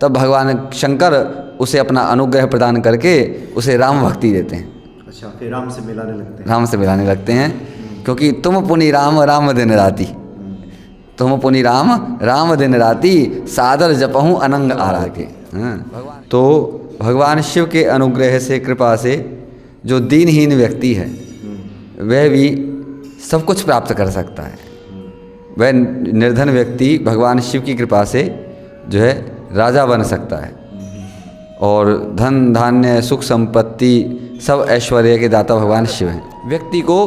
तब भगवान शंकर उसे अपना अनुग्रह प्रदान करके उसे राम भक्ति देते हैं। अच्छा, फिर राम से मिलाने लगते हैं। राम से मिलाने लगते हैं, क्योंकि तुम पुनि राम राम दिन राति, तुम पुनि राम राम दिन राति, सादर जपहूँ अनंग आरा के। तो भगवान शिव के अनुग्रह से, कृपा से जो दीनहीन व्यक्ति है वह भी सब कुछ प्राप्त कर सकता है। वह निर्धन व्यक्ति भगवान शिव की कृपा से जो है राजा बन सकता है, और धन धान्य सुख संपत्ति सब ऐश्वर्य के दाता भगवान शिव हैं। व्यक्ति को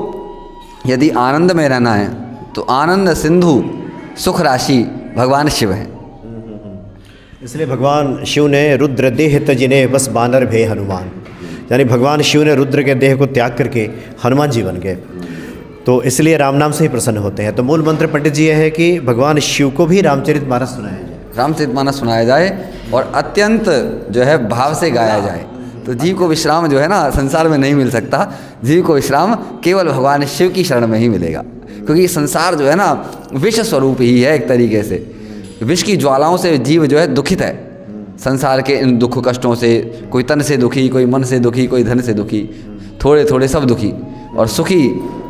यदि आनंद में रहना है तो आनंद सिंधु सुख राशि भगवान शिव हैं। इसलिए भगवान शिव ने रुद्र देह तजिने बस बानर भे हनुमान, यानी भगवान शिव ने रुद्र के देह को त्याग करके हनुमान जी बन गए। तो इसलिए राम नाम से ही प्रसन्न होते हैं। तो मूल मंत्र पंडित जी यह है कि भगवान शिव को भी रामचरितमानस सुनाया जाए, रामचरितमानस सुनाया जाए और अत्यंत जो है भाव से गाया जाए। तो जीव को विश्राम जो है ना संसार में नहीं मिल सकता, जीव को विश्राम केवल भगवान शिव की शरण में ही मिलेगा, क्योंकि संसार जो है ना विष स्वरूप ही है। एक तरीके से विष की ज्वालाओं से जीव जो है दुखित है। संसार के इन दुख कष्टों से, कोई तन से दुखी, कोई मन से दुखी, कोई धन से दुखी, थोड़े थोड़े सब दुखी, और सुखी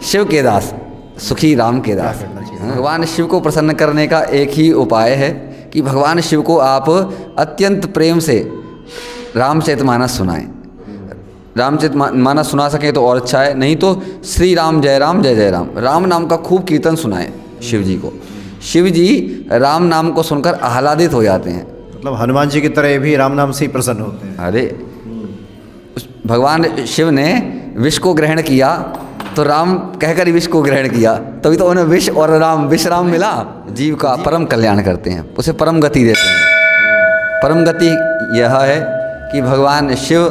शिव के दास, सुखी राम के दास। भगवान शिव को प्रसन्न करने का एक ही उपाय है कि भगवान शिव को आप अत्यंत प्रेम से रामचरितमानस सुनाएं। रामचरितमानस सुना सकें तो और अच्छा है, नहीं तो श्री राम जय जय राम, राम नाम का खूब कीर्तन सुनाएं शिव जी को। शिव जी राम नाम को सुनकर आह्लादित हो जाते हैं। मतलब हनुमान जी की तरह भी राम नाम से ही प्रसन्न होते हैं। अरे भगवान शिव ने विष को ग्रहण किया तो राम कहकर ही विष को ग्रहण किया, तभी तो उन्हें विष और राम विश्राम मिला। जीव का परम कल्याण करते हैं, उसे परम गति देते हैं। परम गति यह है कि भगवान शिव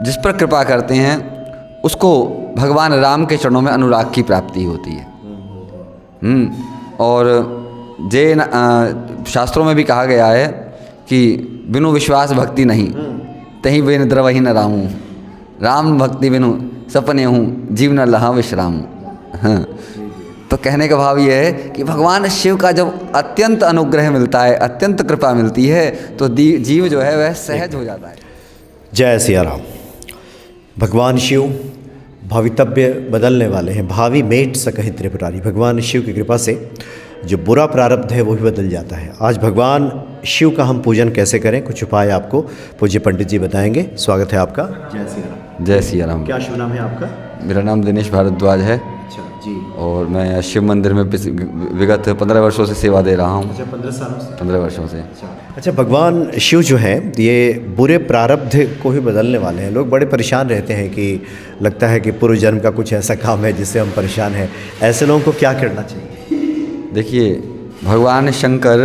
जिस पर कृपा करते हैं उसको भगवान राम के चरणों में अनुराग की प्राप्ति होती है। और जैन शास्त्रों में भी कहा गया है कि बिनु विश्वास भक्ति नहीं, तहीं बिन द्रवही न रामू, राम भक्ति बिनु सपने हूँ, जीव न लहा विश्राम। हाँ, तो कहने का भाव ये है कि भगवान शिव का जब अत्यंत अनुग्रह मिलता है, अत्यंत कृपा मिलती है, तो जीव जो है वह सहज हो जाता है। जय सिया राम। भगवान शिव भवितव्य बदलने वाले हैं, भावी मेट सकहि त्रिपुरारी। भगवान शिव की कृपा से जो बुरा प्रारब्ध है वो भी बदल जाता है। आज भगवान शिव का हम पूजन कैसे करें, कुछ उपाय आपको पूज्य पंडित जी बताएंगे। स्वागत है आपका। जय सिया राम। जय सिया राम। क्या शुभ नाम है आपका? मेरा नाम दिनेश भारद्वाज है। अच्छा जी। और मैं शिव मंदिर में विगत 15 वर्षों से सेवा दे रहा हूँ। अच्छा, 15 सालों से? 15 वर्षों से। अच्छा, भगवान शिव जो है ये बुरे प्रारब्ध को ही बदलने वाले हैं। लोग बड़े परेशान रहते हैं कि लगता है कि पूर्व जन्म का कुछ ऐसा काम है जिससे हम परेशान हैं। ऐसे लोगों को क्या करना चाहिए? देखिए, भगवान शंकर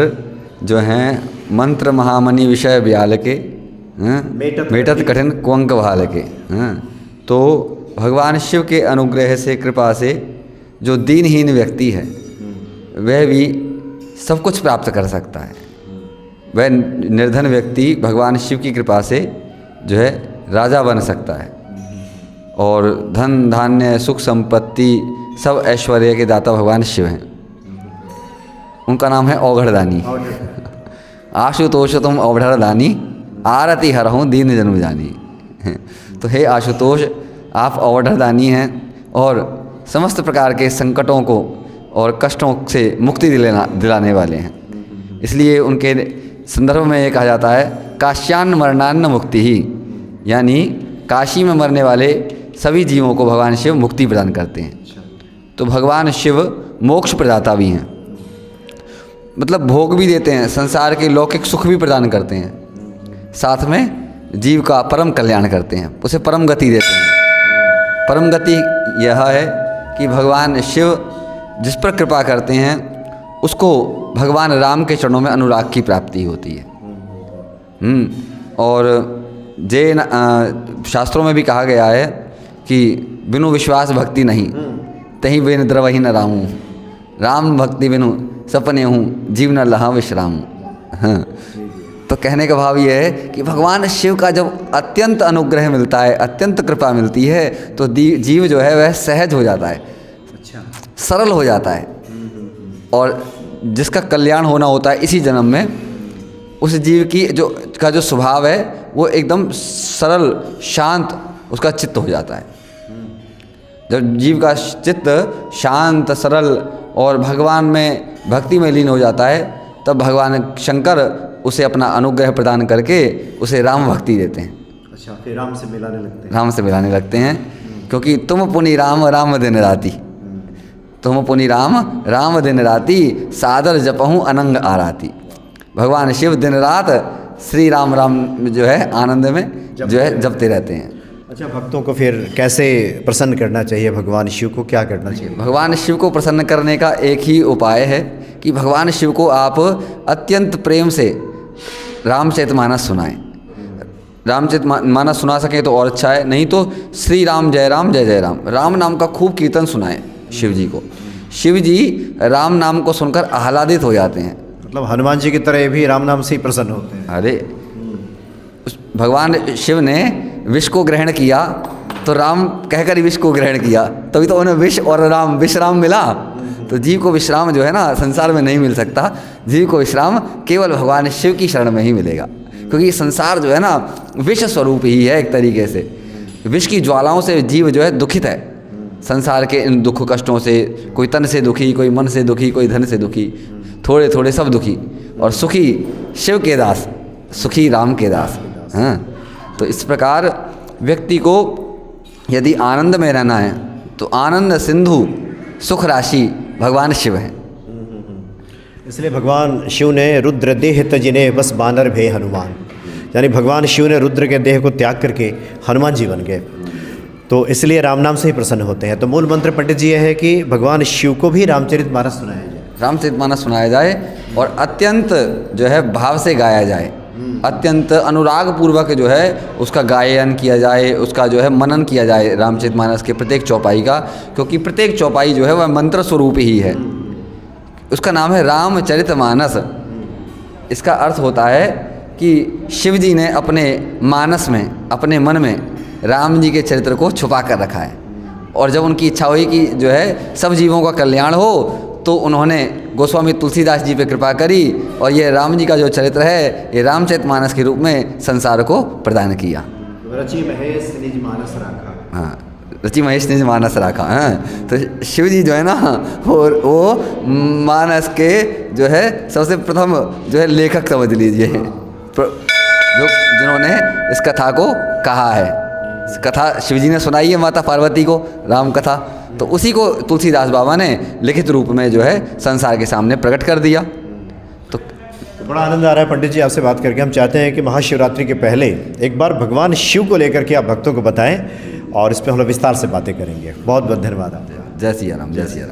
जो हैं मंत्र महामणि विषय ब्याल के, मेटत कठिन कुंक भाल के। तो भगवान शिव के अनुग्रह से, कृपा से जो दीनहीन व्यक्ति है वह भी सब कुछ प्राप्त कर सकता है। वह निर्धन व्यक्ति भगवान शिव की कृपा से जो है राजा बन सकता है, और धन धान्य सुख संपत्ति सब ऐश्वर्य के दाता भगवान शिव हैं। उनका नाम है औघड़दानी। आशुतोष तुम औघड़दानी, आरती हरहूँ दीन जन्म जानी। तो हे आशुतोष, आप औघड़दानी हैं और समस्त प्रकार के संकटों को और कष्टों से मुक्ति दिलाने वाले हैं। इसलिए उनके संदर्भ में ये कहा जाता है काश्यान्न मरणान्न मुक्ति ही, यानी काशी में मरने वाले सभी जीवों को भगवान शिव मुक्ति प्रदान करते हैं। तो भगवान शिव मोक्ष प्रदाता भी हैं, मतलब भोग भी देते हैं, संसार के लौकिक सुख भी प्रदान करते हैं, साथ में जीव का परम कल्याण करते हैं, उसे परम गति देते हैं। परम गति यह है कि भगवान शिव जिस पर कृपा करते हैं उसको भगवान राम के चरणों में अनुराग की प्राप्ति होती है। और जैन शास्त्रों में भी कहा गया है कि बिनु विश्वास भक्ति नहीं, तहीं बिन द्रवही न रामू, राम भक्ति बिनु सपने हूँ, जीव न लहा विश्राम। हाँ, तो कहने का भाव ये है कि भगवान शिव का जब अत्यंत अनुग्रह मिलता है, अत्यंत कृपा मिलती है, तो जीव जो है वह सहज हो जाता है। अच्छा, सरल हो जाता है, और जिसका कल्याण होना होता है इसी जन्म में, उस जीव की जो स्वभाव है वो एकदम सरल शांत उसका चित्त हो जाता है। जब जीव का चित्त शांत सरल और भगवान में भक्ति में लीन हो जाता है, तब भगवान शंकर उसे अपना अनुग्रह प्रदान करके उसे राम भक्ति देते हैं। अच्छा, फिर राम से मिलाने लगते हैं। राम से मिलाने लगते हैं, क्योंकि तुम पुनि राम राम दिन राती, तुम पुनि राम राम दिन राती, सादर जपहूँ अनंग आराती। भगवान शिव दिन रात श्री राम राम जो है आनंद में जो है जपते रहते हैं। अच्छा, भक्तों को फिर कैसे प्रसन्न करना चाहिए? भगवान शिव को क्या करना चाहिए? भगवान शिव को प्रसन्न करने का एक ही उपाय है कि भगवान शिव को आप अत्यंत प्रेम से रामचरितमानस सुनाएं। रामचरितमानस सुना सकें तो और अच्छा है, नहीं तो श्री राम जय जय राम, राम नाम का खूब कीर्तन सुनाएं शिव जी को। शिव जी राम नाम को सुनकर आह्लादित हो जाते हैं। मतलब हनुमान जी की तरह भी राम नाम से ही प्रसन्न होते हैं। अरे भगवान शिव ने विष को ग्रहण किया तो राम कहकर ही विष को ग्रहण किया, तभी तो उन्हें विष और राम विश्राम मिला। तो जीव को विश्राम जो है ना संसार में नहीं मिल सकता, जीव को विश्राम केवल भगवान शिव की शरण में ही मिलेगा, क्योंकि संसार जो है ना विष स्वरूप ही है। एक तरीके से विष की ज्वालाओं से जीव जो है दुखित है। संसार के इन दुख कष्टों से कोई तन से दुखी, कोई मन से दुखी, कोई धन से दुखी, थोड़े थोड़े सब दुखी, और सुखी शिव के दास, सुखी राम के दास। हाँ, तो इस प्रकार व्यक्ति को यदि आनंद में रहना है तो आनंद सिंधु सुख राशि भगवान शिव हैं। इसलिए भगवान शिव ने रुद्र देह तजिने बस बानर भे हनुमान, यानी भगवान शिव ने रुद्र के देह को त्याग करके हनुमान जी बन गए, तो इसलिए राम नाम से ही प्रसन्न होते हैं। तो मूल मंत्र पंडित जी यह है कि भगवान शिव को भी रामचरितमानस सुनाया जाए, रामचरितमानस सुनाया जाए और अत्यंत जो है भाव से गाया जाए, अत्यंत अनुराग पूर्वक जो है उसका गायन किया जाए, उसका जो है मनन किया जाए रामचरितमानस के प्रत्येक चौपाई का, क्योंकि प्रत्येक चौपाई जो है वह मंत्र स्वरूप ही है। उसका नाम है रामचरितमानस। इसका अर्थ होता है कि शिव जी ने अपने मानस में, अपने मन में राम जी के चरित्र को छुपा कर रखा है, और जब उनकी इच्छा हुई कि जो है सब जीवों का कल्याण हो, तो उन्होंने गोस्वामी तुलसीदास जी पे कृपा करी और ये राम जी का जो चरित्र है ये रामचरितमानस के रूप में संसार को प्रदान किया। रचि महेश निज मानस राखा। हाँ, रचि महेश निज मानस राखा। हाँ, तो शिव जी जो है ना वो मानस के जो है सबसे प्रथम जो है लेखक समझ लीजिए, जो जिन्होंने इस कथा को कहा है। कथा शिवजी ने सुनाई है माता पार्वती को, राम कथा, तो उसी को तुलसीदास बाबा ने लिखित रूप में जो है संसार के सामने प्रकट कर दिया। तो बड़ा आनंद आ रहा है पंडित जी आपसे बात करके। हम चाहते हैं कि महाशिवरात्रि के पहले एक बार भगवान शिव को लेकर के आप भक्तों को बताएं, और इस पर हम लोग विस्तार से बातें करेंगे। बहुत बहुत धन्यवाद आपका। जय सिया राम, जय सिया राम।